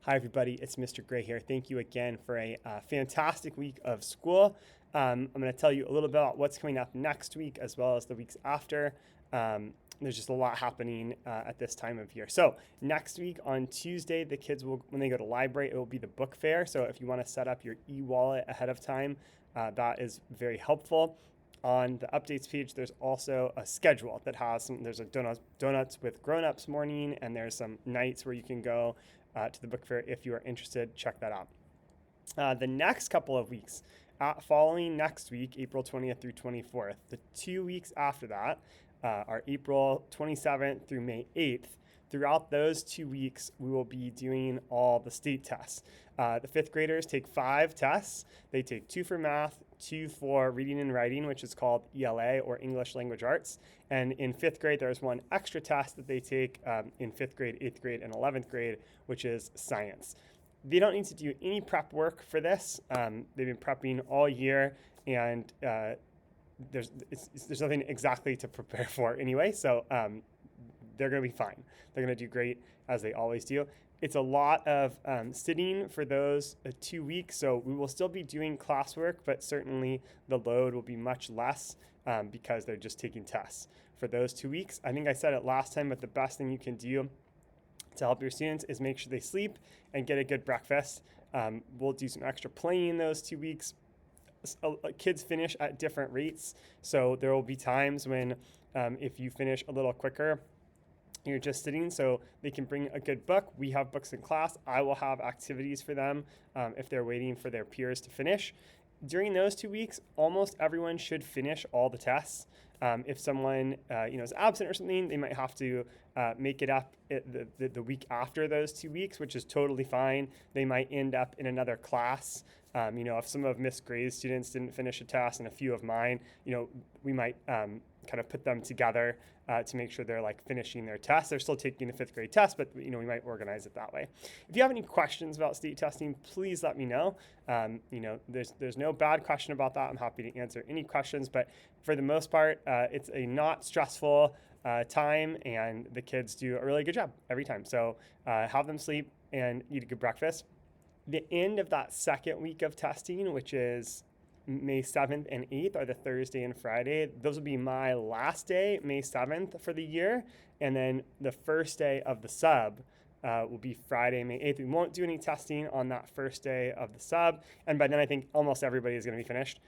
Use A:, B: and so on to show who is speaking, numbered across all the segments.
A: Hi, everybody. It's Mr. Gray here. Thank you again for a fantastic week of school. I'm going to tell you a little bit about what's coming up next week as well as the weeks after. There's just a lot happening at this time of year. So next week on Tuesday, the kids will, when they go to library, it will be the book fair. So if you want to set up your e-wallet ahead of time, that is very helpful. On the updates page, there's also a schedule that has there's a donuts with grown-ups morning, and there's some nights where you can go to the book fair if you are interested. Check that out. The next couple of weeks, following next week, April 20th through 24th, the 2 weeks after that are April 27th through May 8th. Throughout those 2 weeks, we will be doing all the state tests. The fifth graders take 5 tests. They take 2 for math, 2 for reading and writing, which is called ELA or English Language Arts. And in 5th grade, there's one extra test that they take in 5th grade, 8th grade, and 11th grade, which is science. They don't need to do any prep work for this. They've been prepping all year, and there's nothing exactly to prepare for anyway. So they're going to be fine. They're going to do great, as they always do. It's a lot of sitting for those 2 weeks, so we will still be doing classwork, but certainly the load will be much less because they're just taking tests for those 2 weeks. I think I said it last time, but the best thing you can do to help your students is make sure they sleep and get a good breakfast. We'll do some extra playing those 2 weeks. Kids finish at different rates, so there will be times when if you finish a little quicker, you're just sitting, so they can bring a good book. We have books in class. I will have activities for them if they're waiting for their peers to finish. During those 2 weeks, almost everyone should finish all the tests. If someone is absent or something, they might have to make it up the week after those 2 weeks, which is totally fine. They might end up in another class. If some of Miss Gray's students didn't finish a test and a few of mine, we might kind of put them together to make sure they're like finishing their tests. They're still taking the 5th grade test, but we might organize it that way. If you have any questions about state testing, please let me know. There's no bad question about that. I'm happy to answer any questions, but for the most part, it's a not stressful time, and the kids do a really good job every time. So have them sleep and eat a good breakfast. The end of that second week of testing, which is May 7th and 8th, are the Thursday and Friday. Those will be my last day, May 7th for the year. And then the first day of the sub will be Friday, May 8th. We won't do any testing on that first day of the sub. And by then, I think almost everybody is going to be finished.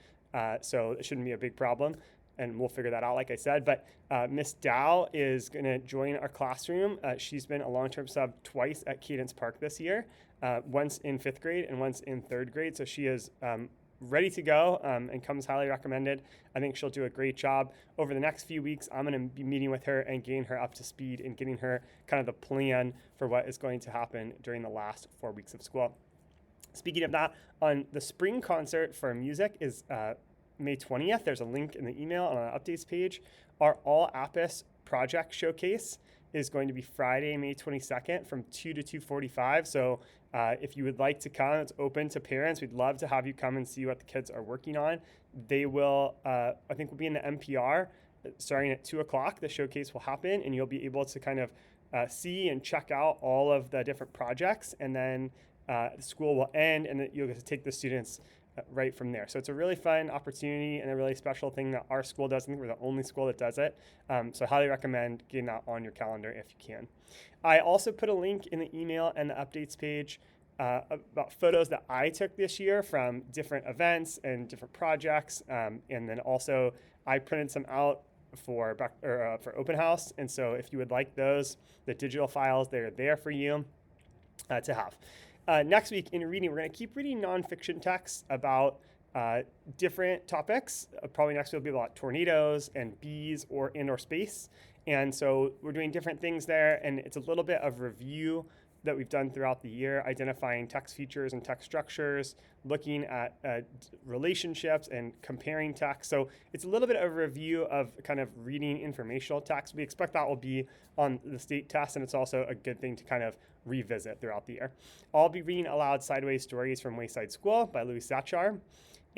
A: So it shouldn't be a big problem. And we'll figure that out, like I said. But Miss Dow is going to join our classroom. She's been a long-term sub twice at Cadence Park this year, once in 5th grade and once in 3rd grade. So she is ready to go and comes highly recommended. I think she'll do a great job. Over the next few weeks, I'm going to be meeting with her and getting her up to speed and getting her kind of the plan for what is going to happen during the last 4 weeks of school. Speaking of that, on the spring concert for music is May 20th. There's a link in the email on our updates page. Our All Apis project showcase is going to be Friday, May 22nd from 2 to 2:45. So if you would like to come, it's open to parents. We'd love to have you come and see what the kids are working on. They will, I think we'll be in the NPR starting at 2 o'clock. The showcase will happen, and you'll be able to kind of see and check out all of the different projects. And then the school will end, and you'll get to take the students right from there. So it's a really fun opportunity and a really special thing that our school does. I think we're the only school that does it. So I highly recommend getting that on your calendar if you can. I also put a link in the email and the updates page about photos that I took this year from different events and different projects. And then also I printed some out for open house. And so if you would like those, the digital files, they're there for you to have. Next week in reading, we're going to keep reading nonfiction texts about different topics. Probably next week will be about tornadoes and bees or indoor space. And so we're doing different things there, and it's a little bit of review that we've done throughout the year, identifying text features and text structures, looking at relationships and comparing text. So it's a little bit of a review of kind of reading informational text. We expect that will be on the state test, and it's also a good thing to kind of revisit throughout the year. I'll be reading aloud Sideways Stories from Wayside School by Louis Sachar.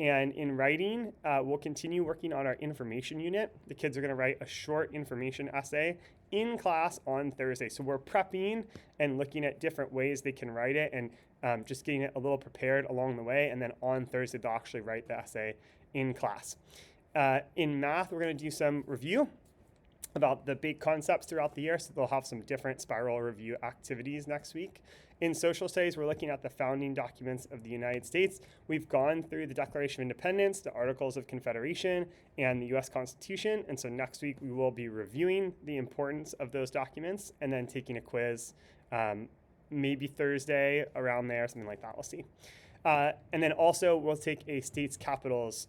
A: And in writing, we'll continue working on our information unit. The kids are going to write a short information essay in class on Thursday. So we're prepping and looking at different ways they can write it and just getting it a little prepared along the way. And then on Thursday, they'll actually write the essay in class. In math, we're going to do some review about the big concepts throughout the year. So they'll have some different spiral review activities next week. In social studies, we're looking at the founding documents of the United States. We've gone through the Declaration of Independence, the Articles of Confederation, and the US Constitution. And so next week, we will be reviewing the importance of those documents and then taking a quiz, maybe Thursday, around there, something like that. We'll see. And then also, we'll take a state capitals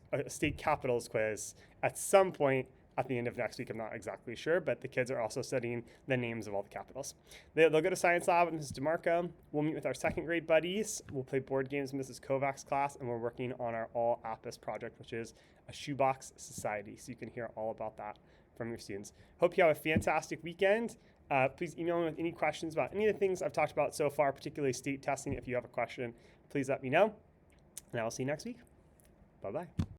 A: quiz at some point at the end of next week. I'm not exactly sure, but the kids are also studying the names of all the capitals. They'll go to science lab with Mrs. DeMarco. We'll meet with our second grade buddies. We'll play board games in Mrs. Kovac's class, and we're working on our All Apis project, which is a shoebox society. So you can hear all about that from your students. Hope you have a fantastic weekend. Please email me with any questions about any of the things I've talked about so far, particularly state testing. If you have a question, please let me know. And I will see you next week. Bye-bye.